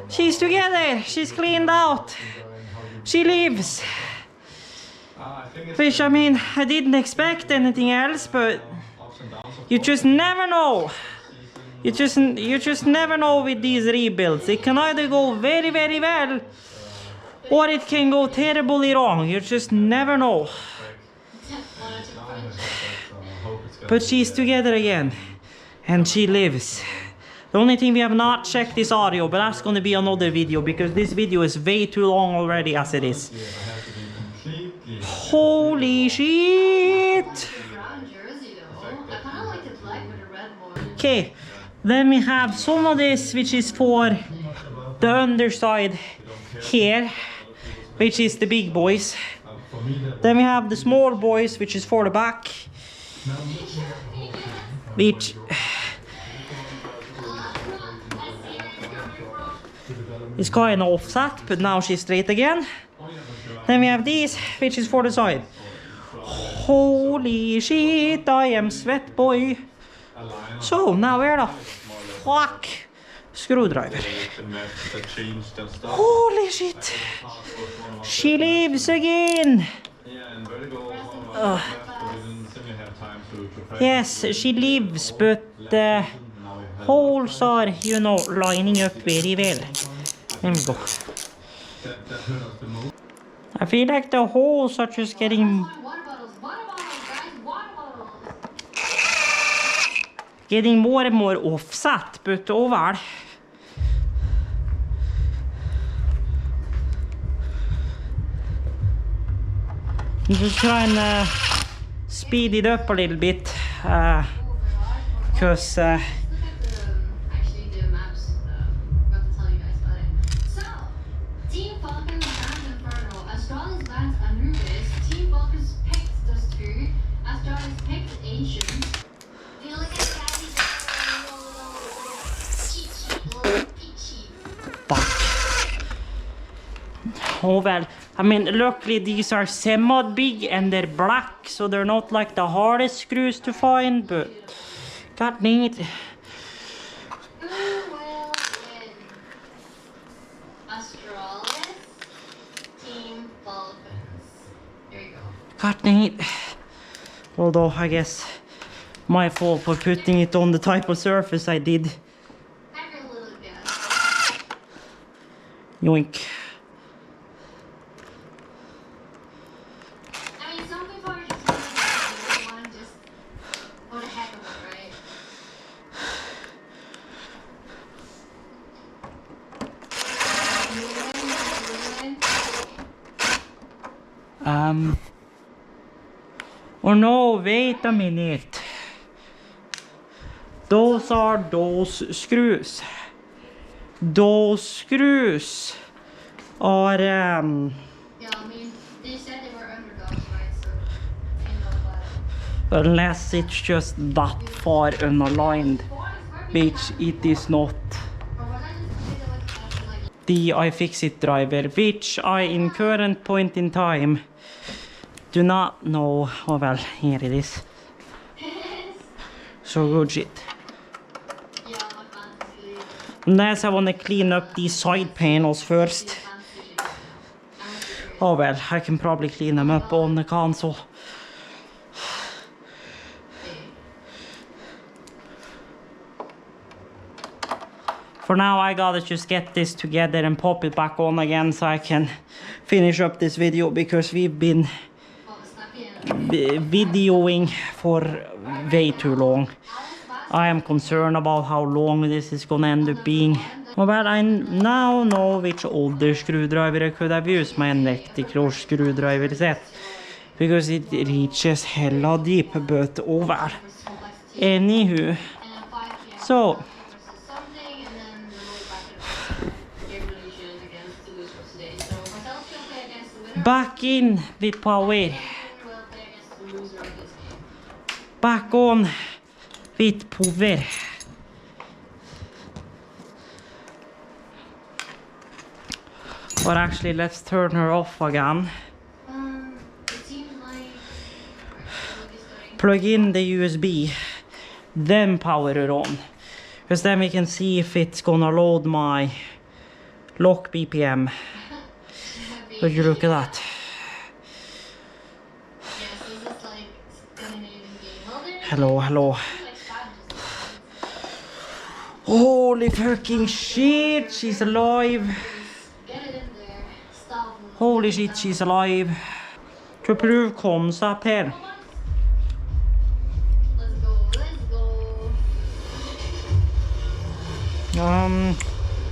She's together. She's cleaned out. She lives. Which, I mean, I didn't expect anything else, but you just never know. You just never know with these rebuilds. It can either go very, very well, or it can go terribly wrong. You just never know. But she's together again, and she lives. The only thing we have not checked is audio, but that's going to be another video, because this video is way too long already as it is. Holy shit! Okay, then we have some of this which is for the underside here, which is the big boys. Then we have the small boys, which is for the back, which is kind of offset, but now she's straight again. Then we have these, which is for the side. Holy shit, I am sweat boy. So now where the fuck? Screwdriver. Holy shit. She lives again. Yes, she lives, but the holes are, you know, lining up very well. There we go. I feel like the holes are just getting more and more offset, but oh well. I'm just trying to speed it up a little bit. because Let's look at actually the maps. Forgot to tell you guys about it. So, Team Falcon, Vans Inferno, Astralis, Vans Anubis. Team Falcon's picked those two. Astralis picked Asian. You know, look at Daddy. Cheat sheet, little peach sheet. fuck. Oh well, I mean, luckily these are semi-big and they're black, so they're not like the hardest screws to find, but god dang it. Who will win? Astralis, Team Falcons. There you go. God dang it. Although, I guess my fault for putting it on the type of surface I did. Have your little guess. Yoink. I mean, some people are just want to just for the heck of it, right? Oh no, wait a minute. Those are those screws. Those screws are Yeah, I mean, they said they were underdogs, right? So, you know about it. unless it's just that far unaligned, which it is not. Or what I just did was actually like The iFixit driver, which I in current point in time do not know. Oh well, here it is. So good shit. yeah, my fantasy. Unless I want to clean up these side panels first. Oh well, I can probably clean them up on the console. For now, I gotta just get this together and pop it back on again so I can finish up this video, because we've been videoing for way too long. I am concerned about how long this is gonna end up being. Well, I now know which older screwdriver I could have used my electrical screwdriver set, because it reaches hella deep, but oh well. Anywho, so back in with power. Back on with power. Or actually, let's turn her off again. Plug in the USB, then power her on. Because then we can see if it's gonna load my lock BPM. Would you look at that? Hello, hello. Holy fucking shit, she's alive. Holy shit, she's alive. To prove concept here. Let's go.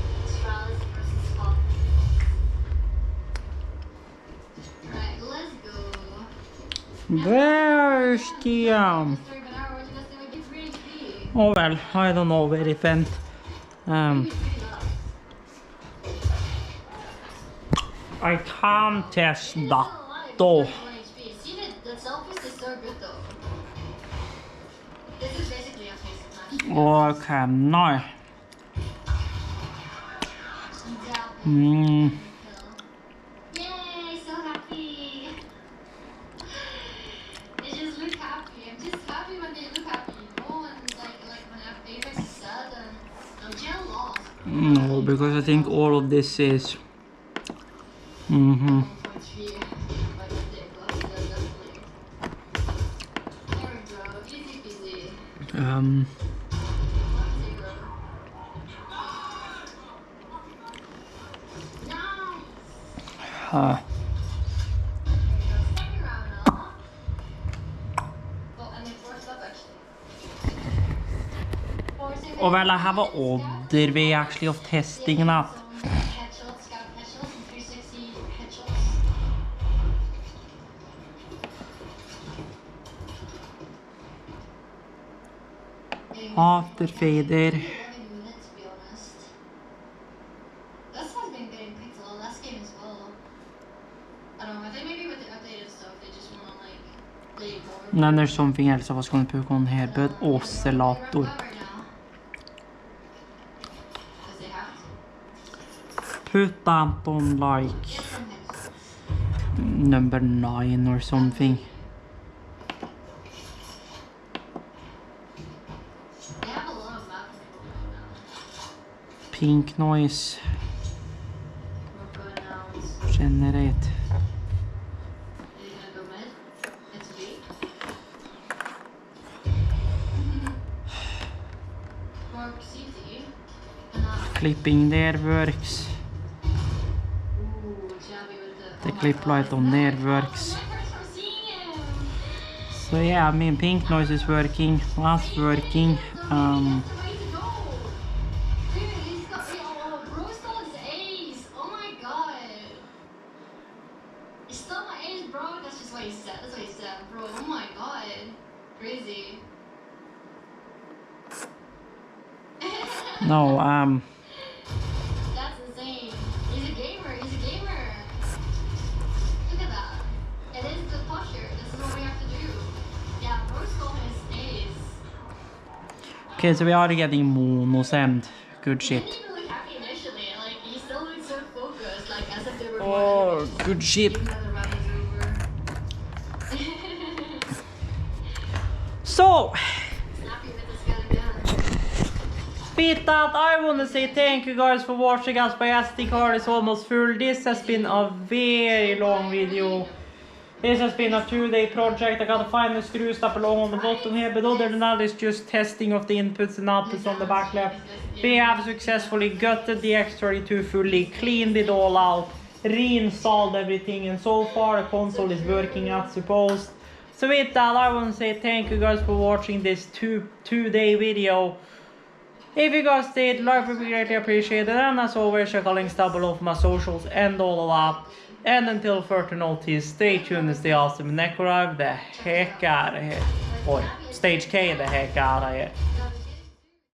Astralis versus Falcon. Alright, let's go. Where's the oh well, I don't know where it went. I can't test that though. See the selfies is so good though. This is basically a face match. Okay, now. Yay, so happy. They just look happy. I'm just happy when they look happy, you know, and like when Apex is sad and I'm jealous. No, because I think all of this is oh well, I have a other way actually of testing that. Headshots, scout headshots, and 360 headshots. Getting Hatar fader. Let me do it, to be honest. This has been getting picked a lot last game as well. I don't know, I think maybe with the updated stuff they just want to like play more. And then there's something else I was going to put on here, but oscillator. Because they have to. Put that on like Get some headsets. number 9 or something. They have a lot of map control now. Pink noise. We're going out. Generate. Are you gonna go mid? It's B. Mark CT. Clipping there works. Ooh, Jabby with the. The clip light on there works. So yeah, I mean pink noise is working, that's working. No, That's insane. He's a gamer. He's a gamer. Look at that. It is the posture. This is what we have to do. Yeah, Rose Golden is ace. okay, so we are getting mono send. Good He shit. didn't even look happy initially. Like, he still looked so focused, like as if they were Oh, good shit. Even though the round is over. So, Snappy with this guy again. with that, I want to say thank you guys for watching as my SD card is almost full. This has been a very long video. This has been a 2-day project. I gotta find the screws that belong on the bottom here, but other than that, it's just testing of the inputs and outputs on the back left. We have successfully gutted the X32 fully, cleaned it all out, reinstalled everything, and so far the console is working as supposed. So with that, I want to say thank you guys for watching this two-day video. If you guys did, like would be greatly appreciated, and as always, check out links down below for my socials and all of that. And until further notice, stay tuned and stay awesome, and Necro the heck out of here. Boy, Stage K the heck out of here.